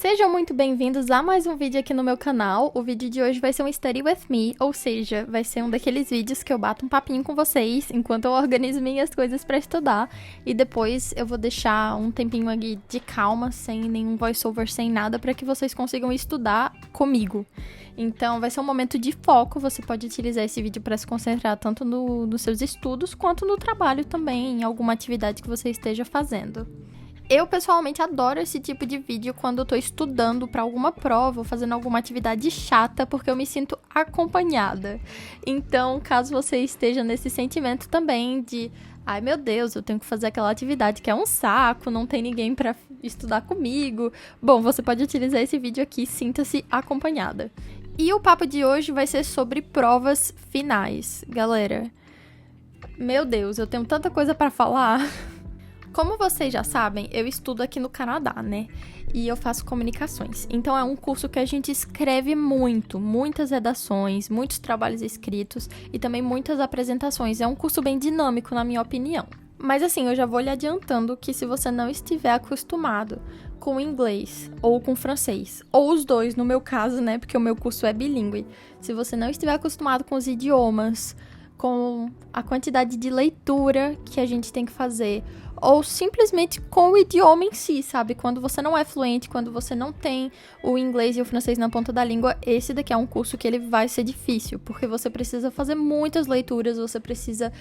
Sejam muito bem-vindos a mais um vídeo aqui no meu canal. O vídeo de hoje vai ser um Study With Me, ou seja, vai ser um daqueles vídeos que eu bato um papinho com vocês enquanto eu organizo minhas coisas pra estudar. E depois eu vou deixar um tempinho aqui de calma, sem nenhum voiceover, sem nada, pra que vocês consigam estudar comigo. Então vai ser um momento de foco, você pode utilizar esse vídeo para se concentrar tanto nos seus estudos quanto no trabalho também, em alguma atividade que você esteja fazendo. Eu, pessoalmente, adoro esse tipo de vídeo quando eu tô estudando para alguma prova ou fazendo alguma atividade chata, porque eu me sinto acompanhada. Então, caso você esteja nesse sentimento também de ai meu Deus, eu tenho que fazer aquela atividade que é um saco, não tem ninguém para estudar comigo. Bom, você pode utilizar esse vídeo aqui, sinta-se acompanhada. E o papo de hoje vai ser sobre provas finais. Galera, meu Deus, eu tenho tanta coisa para falar. Como vocês já sabem, eu estudo aqui no Canadá, né? E eu faço comunicações. Então é um curso que a gente escreve muito, muitas redações, muitos trabalhos escritos e também muitas apresentações. É um curso bem dinâmico, na minha opinião. Mas assim, eu já vou lhe adiantando que se você não estiver acostumado com inglês ou com francês, ou os dois no meu caso, né? Porque o meu curso é bilíngue. Se você não estiver acostumado com os idiomas, com a quantidade de leitura que a gente tem que fazer, ou simplesmente com o idioma em si, sabe? Quando você não é fluente, quando você não tem o inglês e o francês na ponta da língua, esse daqui é um curso que ele vai ser difícil, porque você precisa fazer muitas leituras, você precisa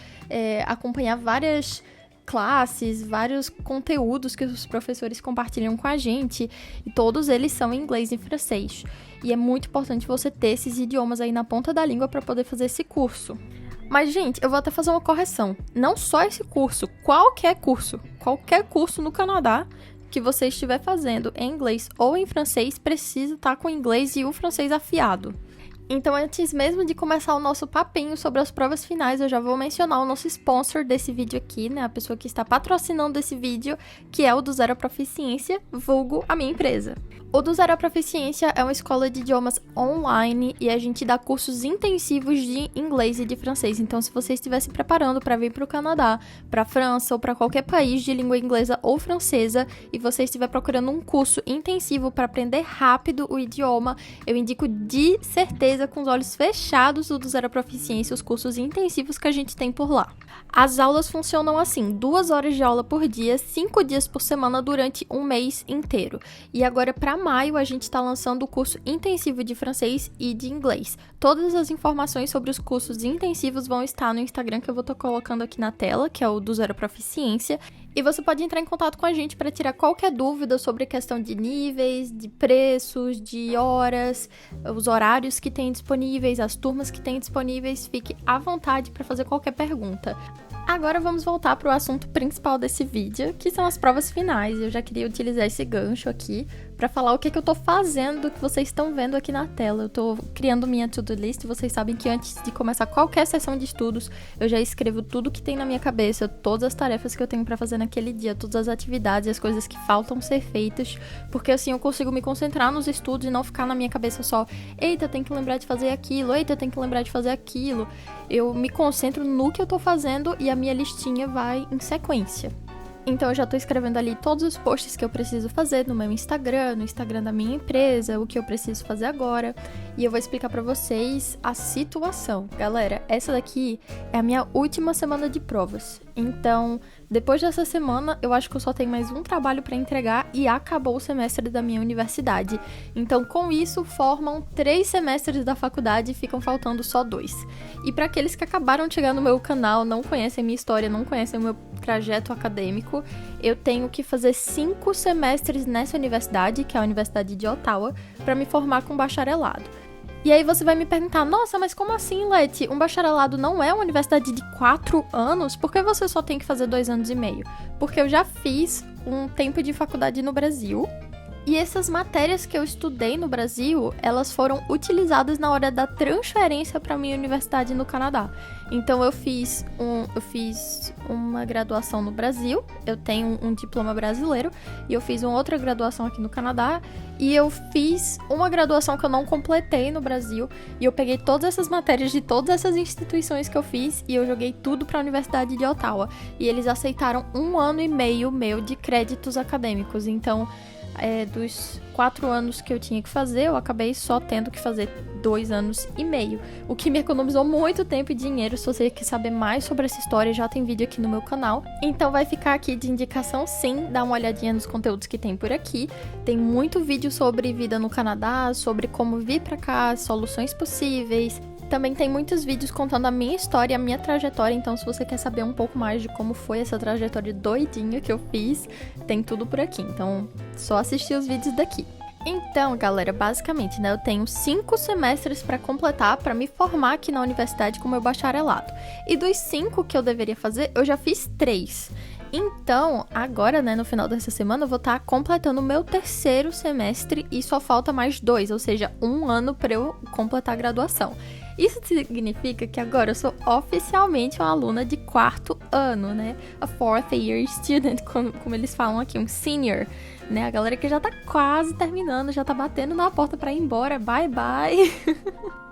acompanhar várias classes, vários conteúdos que os professores compartilham com a gente, e todos eles são em inglês e francês. E é muito importante você ter esses idiomas aí na ponta da língua para poder fazer esse curso. Mas, gente, eu vou até fazer uma correção. Não só esse curso, qualquer curso no Canadá que você estiver fazendo em inglês ou em francês, precisa estar com o inglês e o francês afiado. Então, antes mesmo de começar o nosso papinho sobre as provas finais, eu já vou mencionar o nosso sponsor desse vídeo aqui, né? A pessoa que está patrocinando esse vídeo, que é o do Zero Proficiência, vulgo a minha empresa. O do Zero Proficiência é uma escola de idiomas online e a gente dá cursos intensivos de inglês e de francês. Então, se você estiver se preparando para vir para o Canadá, para a França ou para qualquer país de língua inglesa ou francesa e você estiver procurando um curso intensivo para aprender rápido o idioma, eu indico de certeza, com os olhos fechados, o do Zero Proficiência, os cursos intensivos que a gente tem por lá. As aulas funcionam assim, 2 horas de aula por dia, 5 dias por semana durante um mês inteiro. E agora, para maio, a gente está lançando o curso intensivo de francês e de inglês. Todas as informações sobre os cursos intensivos vão estar no Instagram que eu vou estar colocando aqui na tela, que é o do Zero Proficiência. E você pode entrar em contato com a gente para tirar qualquer dúvida sobre a questão de níveis, de preços, de horas, os horários que tem disponíveis, as turmas que tem disponíveis. Fique à vontade para fazer qualquer pergunta. Agora vamos voltar para o assunto principal desse vídeo, que são as provas finais. Eu já queria utilizar esse gancho aqui para falar o que eu tô fazendo, que vocês estão vendo aqui na tela. Eu tô criando minha to-do list, vocês sabem que antes de começar qualquer sessão de estudos, eu já escrevo tudo que tem na minha cabeça, todas as tarefas que eu tenho para fazer naquele dia, todas as atividades, as coisas que faltam ser feitas, porque assim eu consigo me concentrar nos estudos e não ficar na minha cabeça só, eita, tem que lembrar de fazer aquilo, eita, tem que lembrar de fazer aquilo. Eu me concentro no que eu tô fazendo e a minha listinha vai em sequência. Então eu já tô escrevendo ali todos os posts que eu preciso fazer no meu Instagram, no Instagram da minha empresa, o que eu preciso fazer agora. E eu vou explicar pra vocês a situação. Galera, essa daqui é a minha última semana de provas. Então, depois dessa semana, eu acho que eu só tenho mais um trabalho pra entregar e acabou o semestre da minha universidade. Então, com isso, formam 3 semestres da faculdade e ficam faltando só 2. E pra aqueles que acabaram de chegar no meu canal, não conhecem minha história, não conhecem o meu trajeto acadêmico, eu tenho que fazer 5 semestres nessa universidade, que é a Universidade de Ottawa, para me formar com bacharelado. E aí você vai me perguntar, nossa, mas como assim, Leti? Um bacharelado não é uma universidade de 4 anos? Por que você só tem que fazer 2 anos e meio? Porque eu já fiz um tempo de faculdade no Brasil. E essas matérias que eu estudei no Brasil, elas foram utilizadas na hora da transferência para a minha universidade no Canadá. Então eu fiz uma graduação no Brasil, eu tenho um diploma brasileiro, e eu fiz uma outra graduação aqui no Canadá, e eu fiz uma graduação que eu não completei no Brasil, e eu peguei todas essas matérias de todas essas instituições que eu fiz, e eu joguei tudo para a Universidade de Ottawa. E eles aceitaram 1 ano e meio meu de créditos acadêmicos, então dos 4 anos que eu tinha que fazer, eu acabei só tendo que fazer 2 anos e meio, o que me economizou muito tempo e dinheiro. Se você quer saber mais sobre essa história, já tem vídeo aqui no meu canal, então vai ficar aqui de indicação sim, dá uma olhadinha nos conteúdos que tem por aqui. Tem muito vídeo sobre vida no Canadá, sobre como vir pra cá, soluções possíveis. Também tem muitos vídeos contando a minha história, a minha trajetória, então se você quer saber um pouco mais de como foi essa trajetória doidinha que eu fiz, tem tudo por aqui, então só assistir os vídeos daqui. Então, galera, basicamente, né, eu tenho 5 semestres para completar para me formar aqui na universidade com meu bacharelado. E dos 5 que eu deveria fazer, eu já fiz 3. Então, agora, né, no final dessa semana, eu vou estar completando o meu 3º semestre e só falta mais 2, ou seja, 1 ano para eu completar a graduação. Isso significa que agora eu sou oficialmente uma aluna de 4º ano, né? A 4th year student, como eles falam aqui, um senior, né? A galera que já tá quase terminando, já tá batendo na porta pra ir embora, bye bye.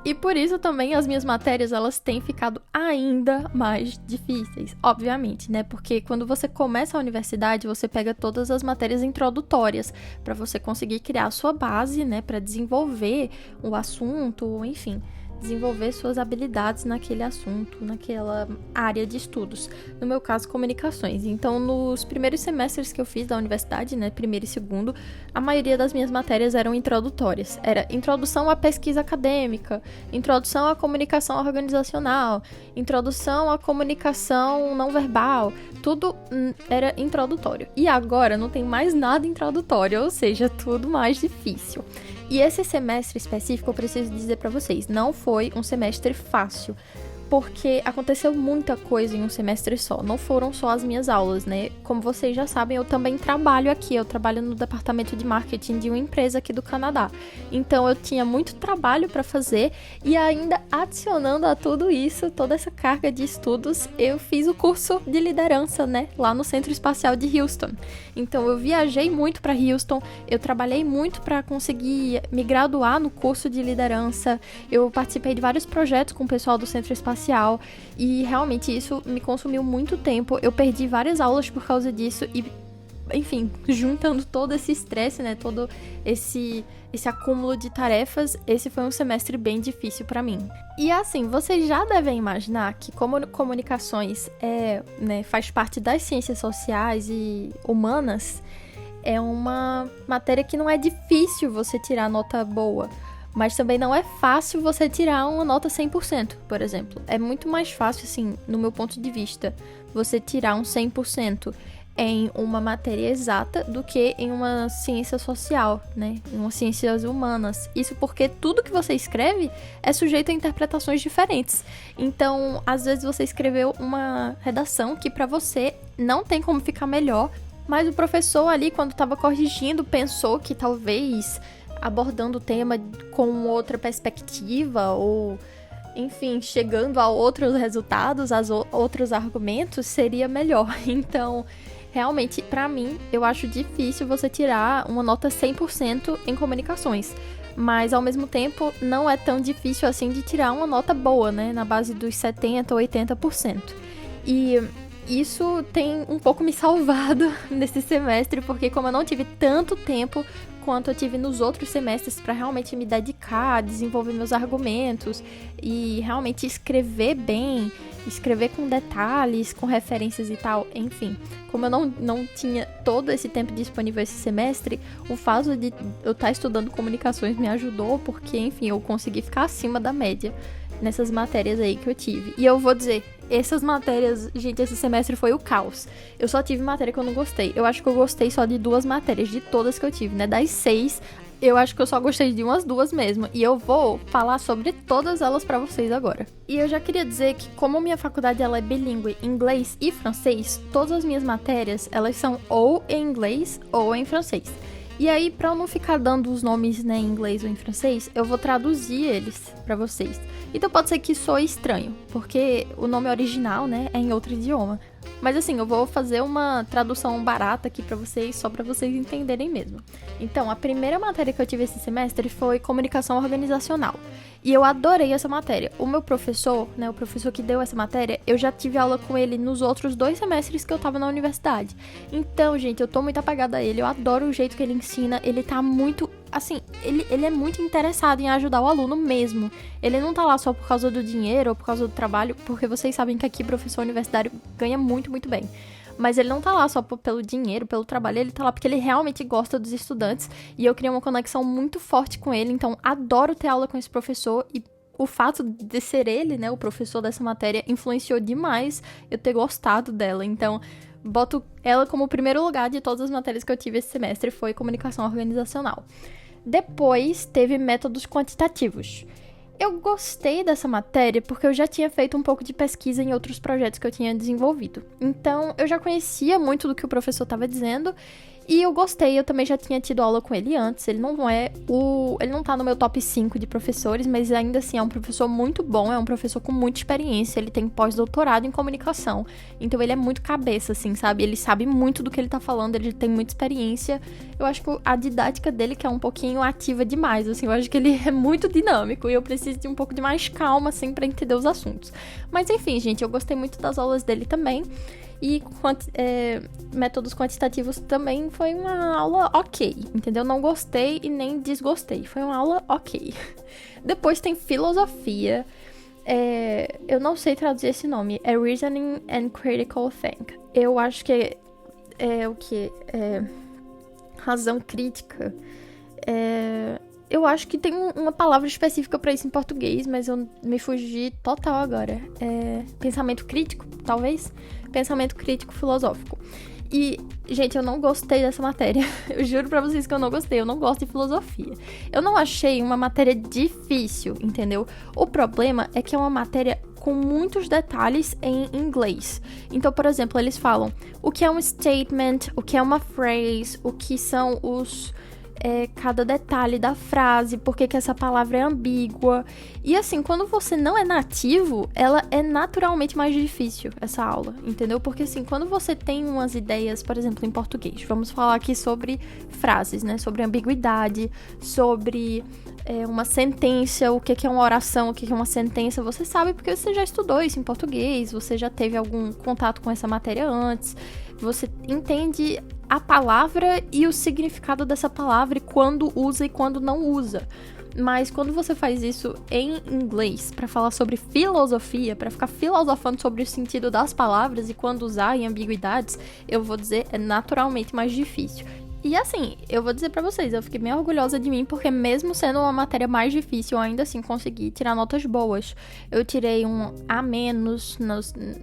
E por isso também as minhas matérias, elas têm ficado ainda mais difíceis, obviamente, né? Porque quando você começa a universidade, você pega todas as matérias introdutórias para você conseguir criar a sua base, né? Para desenvolver o assunto, enfim, desenvolver suas habilidades naquele assunto, naquela área de estudos. No meu caso, comunicações. Então, nos primeiros semestres que eu fiz da universidade, né, primeiro e segundo, a maioria das minhas matérias eram introdutórias. Era introdução à pesquisa acadêmica, introdução à comunicação organizacional, introdução à comunicação não verbal, tudo era introdutório. E agora não tem mais nada introdutório, ou seja, tudo mais difícil. E esse semestre específico, eu preciso dizer pra vocês, não foi um semestre fácil, porque aconteceu muita coisa em um semestre só, não foram só as minhas aulas, né? Como vocês já sabem, eu também trabalho aqui, eu trabalho no departamento de marketing de uma empresa aqui do Canadá. Então eu tinha muito trabalho para fazer e ainda adicionando a tudo isso, toda essa carga de estudos, eu fiz o curso de liderança, né? Lá no Centro Espacial de Houston. Então eu viajei muito para Houston, eu trabalhei muito para conseguir me graduar no curso de liderança, eu participei de vários projetos com o pessoal do Centro Espacial e realmente isso me consumiu muito tempo. Eu perdi várias aulas por causa disso e, enfim, juntando todo esse estresse, né, todo esse acúmulo de tarefas, esse foi um semestre bem difícil pra mim. E assim, vocês já devem imaginar que como comunicações faz parte das ciências sociais e humanas, é uma matéria que não é difícil você tirar nota boa. Mas também não é fácil você tirar uma nota 100%, por exemplo. É muito mais fácil, assim, no meu ponto de vista, você tirar um 100% em uma matéria exata do que em uma ciência social, né? Em uma ciências humanas. Isso porque tudo que você escreve é sujeito a interpretações diferentes. Então, às vezes você escreveu uma redação que pra você não tem como ficar melhor, mas o professor ali, quando estava corrigindo, pensou que talvez abordando o tema com outra perspectiva ou, enfim, chegando a outros resultados, a outros argumentos, seria melhor. Então, realmente, pra mim, eu acho difícil você tirar uma nota 100% em comunicações. Mas, ao mesmo tempo, não é tão difícil assim de tirar uma nota boa, né? Na base dos 70% ou 80%. E isso tem um pouco me salvado nesse semestre, porque como eu não tive tanto tempo quanto eu tive nos outros semestres para realmente me dedicar, desenvolver meus argumentos e realmente escrever bem, escrever com detalhes, com referências e tal, enfim. Como eu não tinha todo esse tempo disponível esse semestre, o fato de eu estar estudando comunicações me ajudou, porque, enfim, eu consegui ficar acima da média nessas matérias aí que eu tive. E eu vou dizer, essas matérias, gente, esse semestre foi o caos. Eu só tive matéria que eu não gostei. Eu acho que eu gostei só de 2 matérias, de todas que eu tive, né? Das 6, eu acho que eu só gostei de umas 2 mesmo. E eu vou falar sobre todas elas pra vocês agora. E eu já queria dizer que, como minha faculdade ela é bilíngue, inglês e francês, todas as minhas matérias, elas são ou em inglês ou em francês. E aí, pra eu não ficar dando os nomes, né, em inglês ou em francês, eu vou traduzir eles pra vocês. Então pode ser que soe estranho, porque o nome original, né, é em outro idioma. Mas assim, eu vou fazer uma tradução barata aqui pra vocês, só pra vocês entenderem mesmo. Então, a primeira matéria que eu tive esse semestre foi comunicação organizacional. E eu adorei essa matéria. O meu professor, né, o professor que deu essa matéria, eu já tive aula com ele nos outros 2 semestres que eu tava na universidade. Então, gente, eu tô muito apegada a ele, eu adoro o jeito que ele ensina, ele tá muito, assim, ele é muito interessado em ajudar o aluno mesmo. Ele não tá lá só por causa do dinheiro ou por causa do trabalho, porque vocês sabem que aqui professor universitário ganha muito, muito bem. Mas ele não tá lá só pelo dinheiro, pelo trabalho, ele tá lá porque ele realmente gosta dos estudantes. E eu criei uma conexão muito forte com ele, então adoro ter aula com esse professor. E o fato de ser ele, né, o professor dessa matéria, influenciou demais eu ter gostado dela. Então, boto ela como o primeiro lugar de todas as matérias que eu tive esse semestre, foi comunicação organizacional. Depois, teve métodos quantitativos. Eu gostei dessa matéria porque eu já tinha feito um pouco de pesquisa em outros projetos que eu tinha desenvolvido. Então, eu já conhecia muito do que o professor estava dizendo e eu gostei. Eu também já tinha tido aula com ele antes. Ele não tá no meu top 5 de professores, mas ainda assim é um professor muito bom, é um professor com muita experiência. Ele tem pós-doutorado em comunicação. Então, ele é muito cabeça, assim, sabe? Ele sabe muito do que ele tá falando, ele tem muita experiência. Eu acho que a didática dele que é um pouquinho ativa demais, assim, eu acho que ele é muito dinâmico e eu preciso de um pouco de mais calma, assim, pra entender os assuntos. Mas enfim, gente, eu gostei muito das aulas dele também. E métodos quantitativos também foi uma aula ok, entendeu? Não gostei e nem desgostei, foi uma aula ok. Depois tem filosofia. Eu não sei traduzir esse nome, é Reasoning and Critical Think. Eu acho que é o que? Razão crítica. Eu acho que tem uma palavra específica pra isso em português, mas eu me fugi total agora. Pensamento crítico, talvez? Pensamento crítico filosófico. E, gente, eu não gostei dessa matéria. Eu juro pra vocês que eu não gostei. Eu não gosto de filosofia. Eu não achei uma matéria difícil, entendeu? O problema é que é uma matéria com muitos detalhes em inglês. Então, por exemplo, eles falam o que é um statement, o que é uma phrase, o que são cada detalhe da frase, por que essa palavra é ambígua. E assim, quando você não é nativo, ela é naturalmente mais difícil, essa aula, entendeu? Porque assim, quando você tem umas ideias, por exemplo, em português, vamos falar aqui sobre frases, né? Sobre ambiguidade, sobre uma sentença, o que é uma oração, o que é uma sentença, você sabe porque você já estudou isso em português, você já teve algum contato com essa matéria antes, você entende a palavra e o significado dessa palavra e quando usa e quando não usa. Mas quando você faz isso em inglês, pra falar sobre filosofia, pra ficar filosofando sobre o sentido das palavras e quando usar em ambiguidades, eu vou dizer, é naturalmente mais difícil. E assim, eu vou dizer pra vocês, eu fiquei bem orgulhosa de mim, porque mesmo sendo uma matéria mais difícil, eu ainda assim consegui tirar notas boas. Eu tirei um A-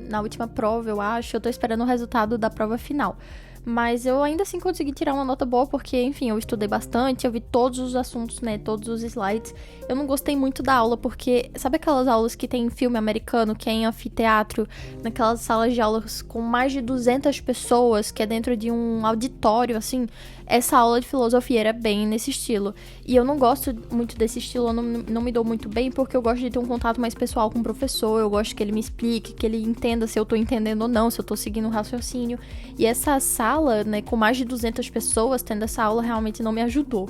na última prova, eu acho, eu tô esperando o resultado da prova final. Mas eu ainda assim consegui tirar uma nota boa, porque, enfim, eu estudei bastante, eu vi todos os assuntos, né, todos os slides. Eu não gostei muito da aula, porque, sabe aquelas aulas que tem em filme americano, que é em anfiteatro, naquelas salas de aulas com mais de 200 pessoas, que é dentro de um auditório, assim? Essa aula de filosofia era bem nesse estilo. E eu não gosto muito desse estilo, eu não me dou muito bem, porque eu gosto de ter um contato mais pessoal com o professor, eu gosto que ele me explique, que ele entenda se eu tô entendendo ou não, se eu tô seguindo o raciocínio. E essa sala, né, com mais de 200 pessoas, tendo essa aula, realmente não me ajudou.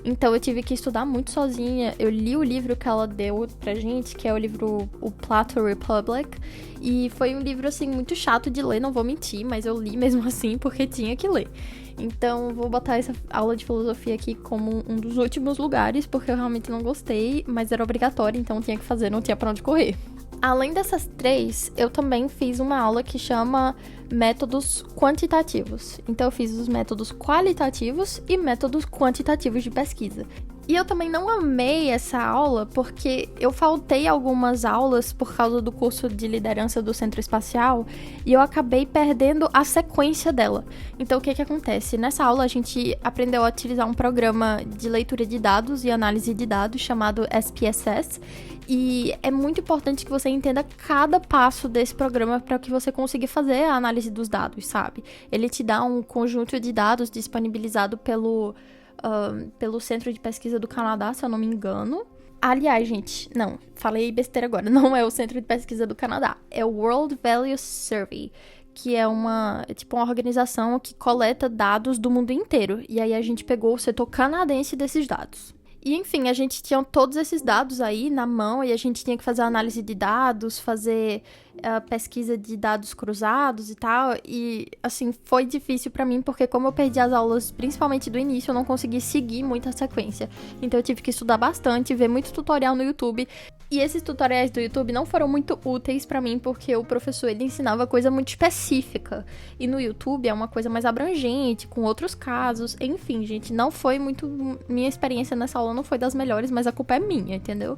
Então eu tive que estudar muito sozinha. Eu li o livro que ela deu pra gente, que é o livro O Plato Republic, e foi um livro, assim, muito chato de ler, não vou mentir, mas eu li mesmo assim porque tinha que ler. Então vou botar essa aula de filosofia aqui como um dos últimos lugares, porque eu realmente não gostei, mas era obrigatório, então tinha que fazer, não tinha pra onde correr. Além dessas 3, eu também fiz uma aula que chama métodos quantitativos. Então eu fiz os métodos qualitativos e métodos quantitativos de pesquisa. E eu também não amei essa aula porque eu faltei algumas aulas por causa do curso de liderança do Centro Espacial e eu acabei perdendo a sequência dela. Então o que acontece? Nessa aula a gente aprendeu a utilizar um programa de leitura de dados e análise de dados chamado SPSS. E é muito importante que você entenda cada passo desse programa para que você consiga fazer a análise dos dados, sabe? Ele te dá um conjunto de dados disponibilizado pelo Centro de Pesquisa do Canadá, se eu não me engano. Aliás, gente, não, falei besteira agora, não é o Centro de Pesquisa do Canadá, é o World Values Survey, que é tipo uma organização que coleta dados do mundo inteiro. E aí a gente pegou o setor canadense desses dados. E, enfim, a gente tinha todos esses dados aí na mão e a gente tinha que fazer análise de dados, fazer pesquisa de dados cruzados e tal. E, assim, foi difícil pra mim porque como eu perdi as aulas, principalmente do início, eu não consegui seguir muito a sequência. Então eu tive que estudar bastante, ver muito tutorial no YouTube. E esses tutoriais do YouTube não foram muito úteis pra mim porque o professor, ele ensinava coisa muito específica. E no YouTube é uma coisa mais abrangente, com outros casos. Enfim, gente, não foi muito... Minha experiência nessa aula não foi das melhores, mas a culpa é minha, entendeu?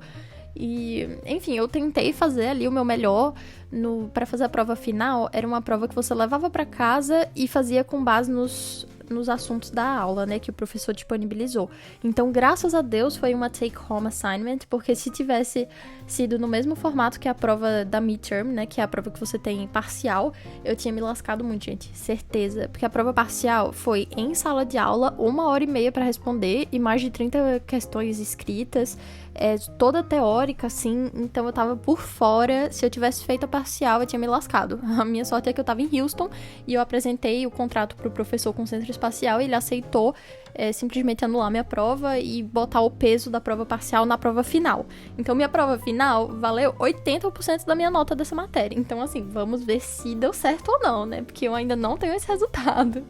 E, enfim, eu tentei fazer ali o meu melhor pra fazer a prova final. Era uma prova que você levava pra casa e fazia com base nos assuntos da aula, né, que o professor disponibilizou. Então, graças a Deus, foi uma take-home assignment, porque se tivesse sido no mesmo formato que a prova da midterm, né, que é a prova que você tem parcial, eu tinha me lascado muito, gente, certeza. Porque a prova parcial foi em sala de aula, 1h30 pra responder e mais de 30 questões escritas, toda teórica, assim, então eu tava por fora. Se eu tivesse feito a parcial, eu tinha me lascado. A minha sorte é que eu tava em Houston e eu apresentei o contrato pro professor com o centro espacial e ele aceitou simplesmente anular minha prova e botar o peso da prova parcial na prova final. Então, minha prova final valeu 80% da minha nota dessa matéria. Então, assim, vamos ver se deu certo ou não, né? Porque eu ainda não tenho esse resultado.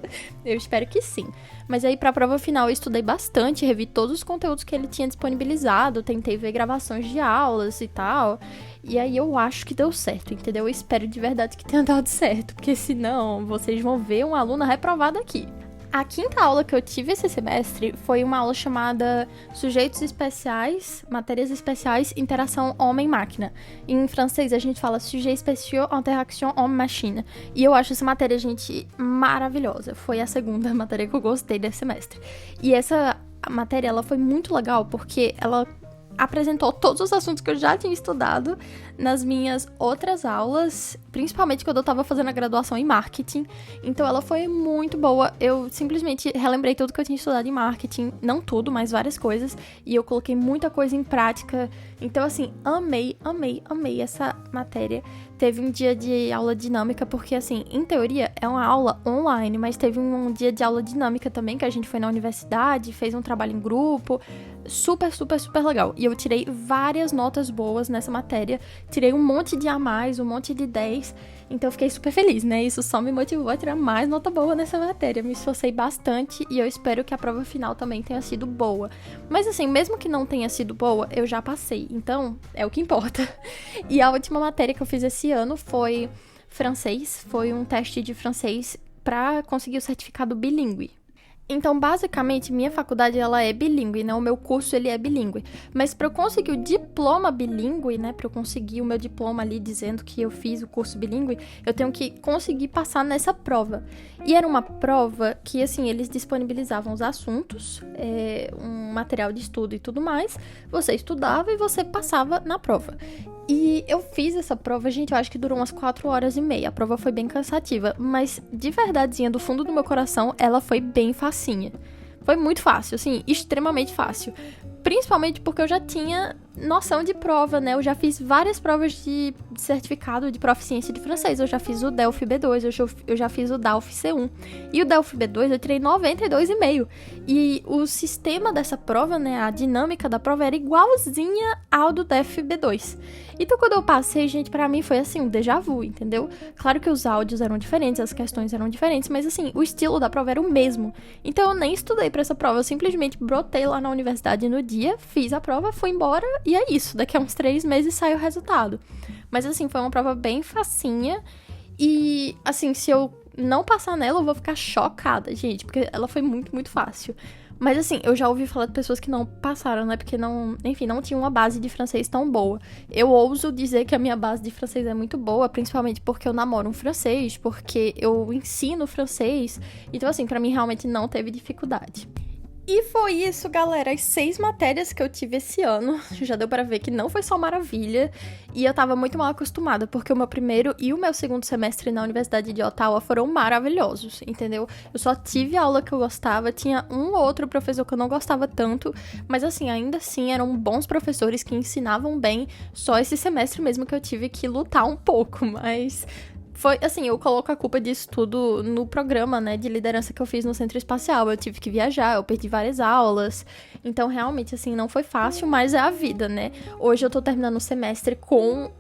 Eu espero que sim. Mas aí, pra prova final, eu estudei bastante, revi todos os conteúdos que ele tinha disponibilizado, tentei ver gravações de aulas e tal. E aí, eu acho que deu certo, entendeu? Eu espero de verdade que tenha dado certo, porque senão vocês vão ver uma aluna reprovada aqui. A quinta aula que eu tive esse semestre foi uma aula chamada Sujeitos Especiais, Matérias Especiais, Interação Homem-Máquina. Em francês a gente fala Sujet Spéciaux, Interaction Homme-Machine. E eu acho essa matéria, gente, maravilhosa. Foi a segunda matéria que eu gostei desse semestre. E essa matéria, ela foi muito legal porque ela apresentou todos os assuntos que eu já tinha estudado nas minhas outras aulas, principalmente quando eu tava fazendo a graduação em marketing. Então ela foi muito boa. Eu simplesmente relembrei tudo que eu tinha estudado em marketing, não tudo, mas várias coisas, e eu coloquei muita coisa em prática. Então, assim, amei essa matéria. Teve um dia de aula dinâmica, porque, assim, em teoria é uma aula online, mas teve um dia de aula dinâmica também, que a gente foi na universidade, fez um trabalho em grupo, super legal. E eu tirei várias notas boas nessa matéria, tirei um monte de A+, um monte de 10, então eu fiquei super feliz, né? Isso só me motivou a tirar mais nota boa nessa matéria. Me esforcei bastante e eu espero que a prova final também tenha sido boa. Mas assim, mesmo que não tenha sido boa, eu já passei, então é o que importa. E a última matéria que eu fiz esse ano foi francês, foi um teste de francês para conseguir o certificado bilíngue. Então, basicamente, minha faculdade, ela é bilíngue, né? O meu curso, ele é bilíngue. Mas para eu conseguir o diploma bilíngue, né? Para eu conseguir o meu diploma ali dizendo que eu fiz o curso bilíngue, eu tenho que conseguir passar nessa prova. E era uma prova que, assim, eles disponibilizavam os assuntos, um material de estudo e tudo mais. Você estudava e você passava na prova. E eu fiz essa prova, gente, eu acho que durou umas 4h30. A prova foi bem cansativa, mas de verdadezinha, do fundo do meu coração, ela foi bem facinha. Foi muito fácil, assim, extremamente fácil. Principalmente porque eu já tinha noção de prova, né? Eu já fiz várias provas de certificado de proficiência de francês. Eu já fiz o DELFI B2, eu já fiz o DALF C1. E o DELFI B2 eu tirei 92,5. E o sistema dessa prova, né? A dinâmica da prova era igualzinha ao do DELFI B2. Então, quando eu passei, gente, pra mim foi assim, um déjà vu, entendeu? Claro que os áudios eram diferentes, as questões eram diferentes, mas assim, o estilo da prova era o mesmo. Então, eu nem estudei pra essa prova, eu simplesmente brotei lá na universidade no dia, fiz a prova, fui embora e é isso. Daqui a uns 3 meses sai o resultado. Mas assim, foi uma prova bem facinha e assim, se eu não passar nela, eu vou ficar chocada, gente, porque ela foi muito fácil. Mas assim, eu já ouvi falar de pessoas que não passaram, né? Porque não, enfim, não tinham uma base de francês tão boa. Eu ouso dizer que a minha base de francês é muito boa, principalmente porque eu namoro um francês, porque eu ensino francês. Então, assim, pra mim realmente não teve dificuldade. E foi isso, galera, as 6 matérias que eu tive esse ano. Já deu pra ver que não foi só maravilha. E eu tava muito mal acostumada, porque o meu primeiro e o meu segundo semestre na Universidade de Ottawa foram maravilhosos, entendeu? Eu só tive aula que eu gostava, tinha um ou outro professor que eu não gostava tanto, mas assim, ainda assim, eram bons professores que ensinavam bem. Só esse semestre mesmo que eu tive que lutar um pouco, mas foi, assim, eu coloco a culpa disso tudo no programa, né, de liderança que eu fiz no Centro Espacial. Eu tive que viajar, eu perdi várias aulas. Então, realmente, assim, não foi fácil, mas é a vida, né? Hoje eu tô terminando o semestre com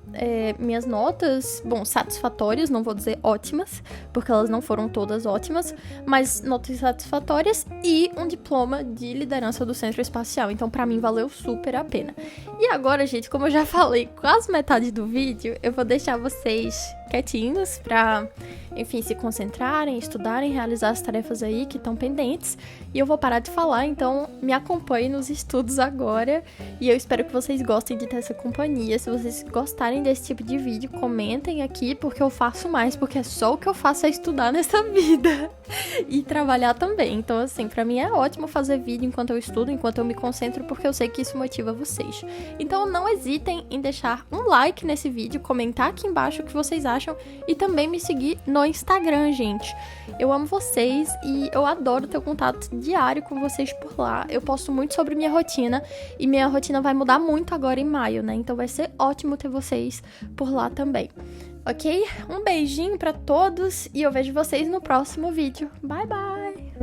minhas notas, bom, satisfatórias, não vou dizer ótimas, porque elas não foram todas ótimas, mas notas satisfatórias e um diploma de liderança do Centro Espacial. Então, pra mim, valeu super a pena. E agora, gente, como eu já falei quase metade do vídeo, eu vou deixar vocês quietinhos pra, enfim, se concentrarem, estudarem, realizar as tarefas aí que estão pendentes. E eu vou parar de falar, então me acompanhem nos estudos agora. E eu espero que vocês gostem de ter essa companhia. Se vocês gostarem desse tipo de vídeo, comentem aqui, porque eu faço mais, porque é só o que eu faço é estudar nessa vida. E trabalhar também. Então, assim, pra mim é ótimo fazer vídeo enquanto eu estudo, enquanto eu me concentro, porque eu sei que isso motiva vocês. Então, não hesitem em deixar um like nesse vídeo, comentar aqui embaixo o que vocês acham e também me seguir no Instagram, gente. Eu amo vocês e eu adoro ter contato diário com vocês por lá. Eu posto muito sobre minha rotina e minha rotina vai mudar muito agora em maio, né? Então vai ser ótimo ter vocês por lá também. Ok? Um beijinho pra todos e eu vejo vocês no próximo vídeo. Bye, bye!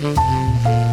Música